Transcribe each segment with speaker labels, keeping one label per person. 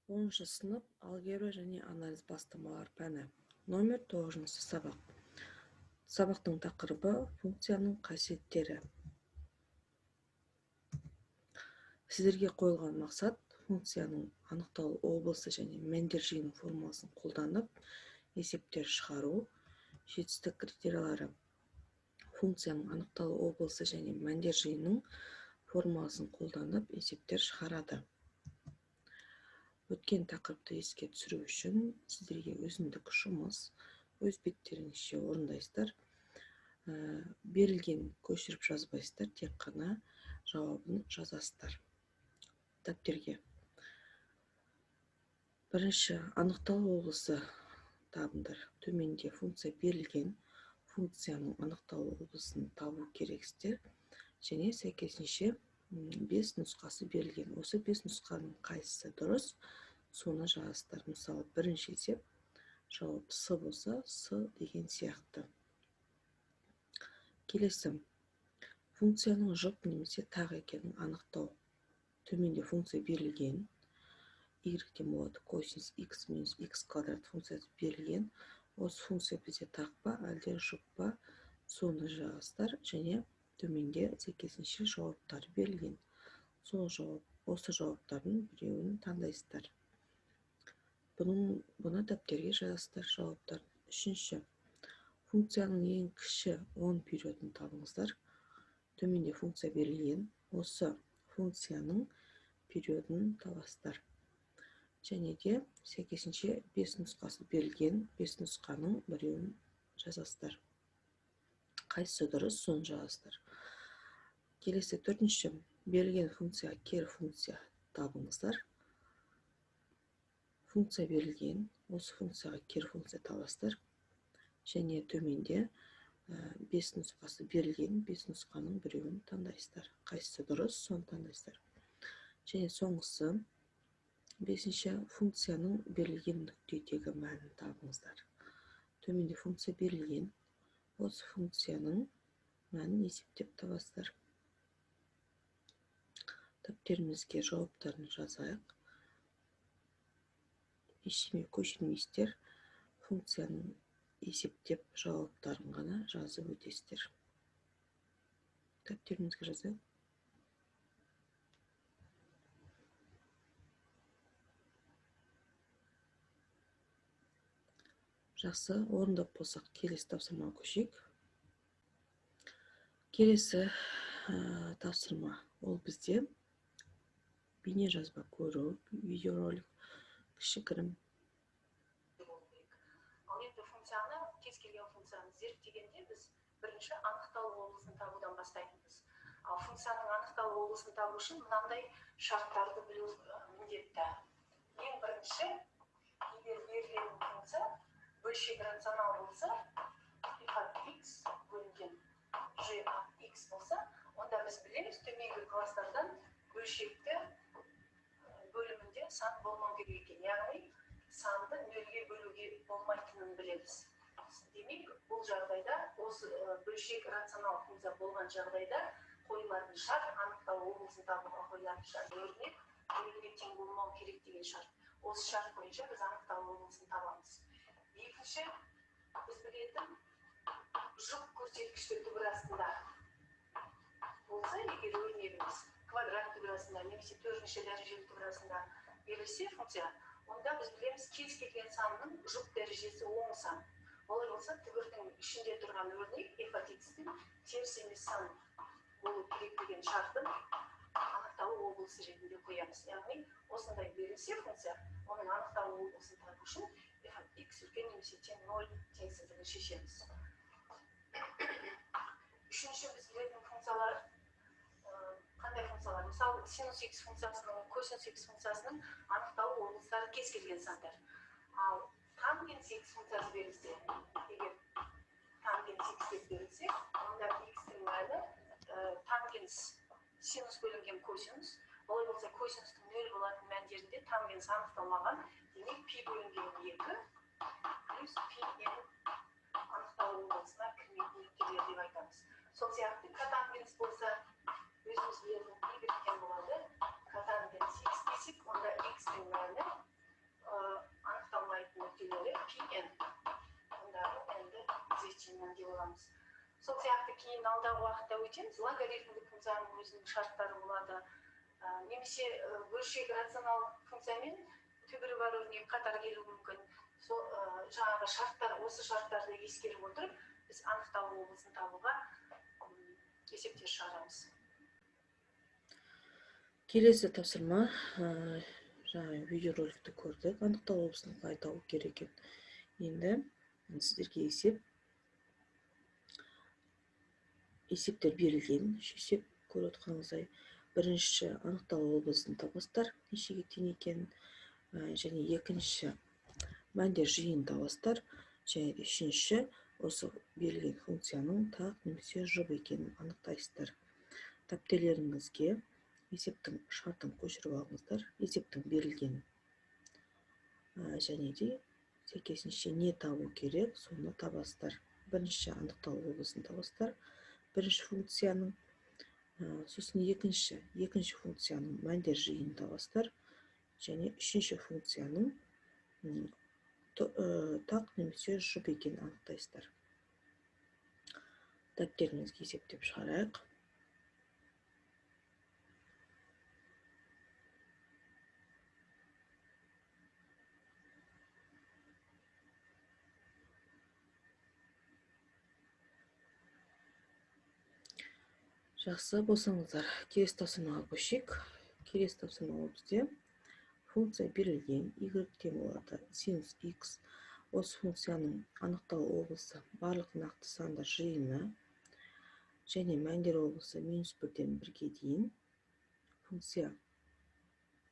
Speaker 1: 10 сынып алгебра және анализ бастамалар пәні. Номер 9 сабақ. Сабақтың тақырыбы функцияның қасиеттері. Сіздерге қойылған мақсат функцияның анықталу облысы және мәндер жиыны формуласын қолданып есептер шығару. Жетістік критериялары. Функцияның анықталу облысы және мәндер жиынының формуласын қолданып есептер шығарады. Өткен тақырыпты еске түсіру үшін сіздерге өзіндік жұмыс, өз беттеріңізше орындайсыздар. Берілген көшіріп жазбайсыздар, тек қана жауабын жазасыздар. Дәптерге. Бірінші, анықталу облысы табыңдар. Төменде функция берілген, функцияның анықталу облысын табу керексіздер. Және сәйкесінше 5 нұсқасы берілген. Осы 5 нұсқаның қайсысы дұрыс, соны жазасыздар. Мысалы, бірінші есеп жауап С болса, С деген сияқты. Келесі, функцияның жұп немесе тағы екенін анықтау. Төменде функция берілген, y-ден болады косинус x минус x квадрат функциясы берілген. Осы функция бізде тақ па, әлде жұп па, соны жазасыздар. Және төменде сәйкесінше жауаптар берілген. Осы жауаптардың біреуін таңдайсыздар. Бұны дәптерге жазасыздар жауаптар. Үшінші, функцияның ең кіші 10 периодын табыңыздар. Төменде функция берілген. Осы функцияның периодын табасыздар. Және де сәйкесінше 5 нұсқасы берілген. 5 нұсқаның біреуін жазасыздар. Қайсысы дұрыс, соны жазасыздар. Келесі, төртінші, берілген функция кері функция табыңыздар. Функция берілген, осы функцияға кері функция табасыздар. Және төменде 5 нұсқасы берілген, 5 нұсқаның біреуін таңдайсыздар. Қайсысы дұрыс, соны таңдайсыздар. Және соңғысы, 5-ші функцияның берілген нүктедегі мәнін табыңыздар. Төменде функция берілген, осы функцияның мәнін есептеп табасыздар. Дәптерімізге жауаптарын жазайық. Ештеңе көшірмейсіздер. Функцияның есептеп жауаптарын ғана жазып өтесіздер. Дәптерімізге жазайық. Жақсы, орындап болсақ, келесі тапсырма көшейік. Келесі тапсырма ол бізде бейне жазба көру, видеоролик, кішігірім.
Speaker 2: Ал енді функцияны, кез келген функцияны зерттегенде біз бірінші анықталу облысын табудан бастайтынбыз. Ал функцияның анықталу облысын табу үшін мынандай шарттарды білу міндетті. Ең бірінші, егер берілген функция бөлшек рационал болса, f от x бөлінген g от x болса, онда біз білеміз төменгі класстардан бөлшекті бөлімінде сан болмау керек екен. Яғни санды нөлге бөлуге болмайтынын білеміз. Демек, бұл жағдайда, осы бөлшек рационал функция болған жағдайда қойылатын шарт, анықталу облысын табуға қойылатын шарт, өрнек нөлге тең болмау керек деген шарт. Осы шарт бойынша біз анықталу облысын табамыз. Екінші, біз білетін жұп көрсеткішті түбір астында болса, егер өрнегіміз квадрат түбір астында немесе 4-ші дәрежелі түбір астында берілсе функция, онда біз білеміз кез келген санның жұп дәрежесі оң сан. Олай болса, түбірдің ішінде тұрған өрнек f от x-тің теріс емес сан болу керек деген шартын анықталу облысы ретінде қоямыз. Яғни, осындай берілсе функция, оның анықталу облысын табу үшін f от x үлкен немесе тең 0 теңсіздігін шешеміз. Үшінші, біз білетін функциялар қандай функциялар? Мысалы, синус x функциясының, косинус x функциясының анықталу облыстары кез келген сандар. Ал тангенс x функциясы берілсе, егер тангенс x деп берілсе, онда x-тің мәні тангенс синус бөлінген косинус. Олай болса, косинустың 0 болатын мәндерінде тангенс анықталмаған, демек пи бөлінген 2 плюс пи ен анықталу облысына кірмейтін нүктелер деп айтамыз. Сол сияқты котангенс болса, өзіміз білетін y тең болады. Котангенс x десек, онда x-тің мәні аламыз. Сол сияқты кейін алдағы уақытта өтеміз, логарифмдік функцияның өзінің шарттары болады. Немесе бөлшек рационал функциямен түбірі бар өрнек қатар келуі мүмкін. Сол жаңағы шарттар, осы шарттарды ескеріп отырып, біз анықталу облысын табуға есептер шығарамыз.
Speaker 1: Келесі тапсырма, жаңа видеороликті көрдік, анықталу облысын қалай табу керек екен. Енді сіздерге есептер берілген, есеп көріп отқаныңыздай, бірінші анықталу облысын табасыздар, нешеге тең екенін, және екінші мәндер жиынын табасыздар, және үшінші осы берілген функцияның тақ немесе жұп екенін анықтайсыздар. Дәптерлеріңізге есептің шартын көшіріп алыңыздар, есептің берілгенін, және де сәйкесінше не табу керек, соны табасыздар. Бірінші анықталу облысын табасыздар, бірінші функцияның, сосын екінші функцияның мәндер жиынын табасыздар, және үшінші функцияның тақ немесе жұп екенін анықтайсыздар. Дәптеріңізге есептеп шығарайық. Жақсы болсаңыздар, келесі тапсырмаға көшейік. Келесі тапсырма бізде функция берілген, y-тен болады синус x. Осы функцияның анықталу облысы барлық нақты сандар жиыны, және мәндер облысы -1-ден 1-ге дейін. Функция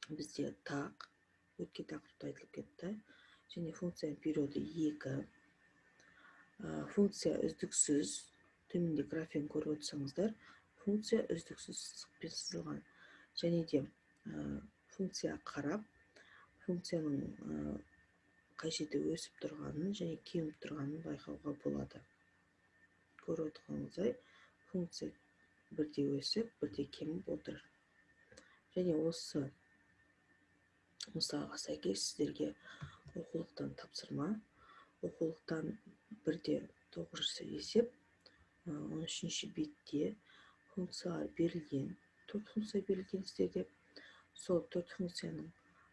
Speaker 1: бізде тақ, өткен тақырыпта айтылып кетті, және функцияның периоды 2. Функция үздіксіз, төменде графикін көріп отырсаңыздар, функция үздіксіз сызықпен сызылған, және де функция қарап, функцияның қай жерде өсіп тұрғанын және кеміп тұрғанын байқауға болады. Көріп отырғаныңыздай, функция бірде өсіп, бірде кеміп отыр. Және осы мысалға сәйкес сіздерге оқулықтан тапсырма, оқулықтан 1-де 9 есеп, 13-ші бетте функциялар берілген, 4 функция берілген сіздерге. Сол 4 функцияның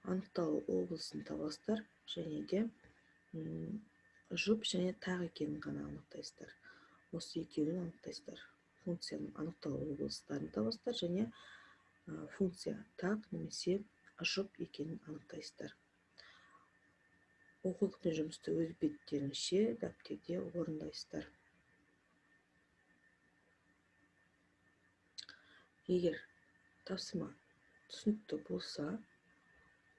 Speaker 1: анықталу облысын табасыздар, және де жұп және тақ екенін ғана анықтайсыздар. Осы екеуін анықтайсыздар. Функцияның анықталу облыстарын табасыздар, және функция тақ немесе жұп екенін анықтайсыздар. Оқулықпен жұмысты өз беттеріңізше дәптерде орындайсыздар. Егер тапсырма түсінікті болса,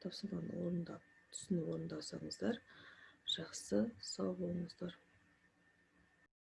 Speaker 1: тапсырманы түсініп орындасаңыздар, жақсы, сау болыңыздар.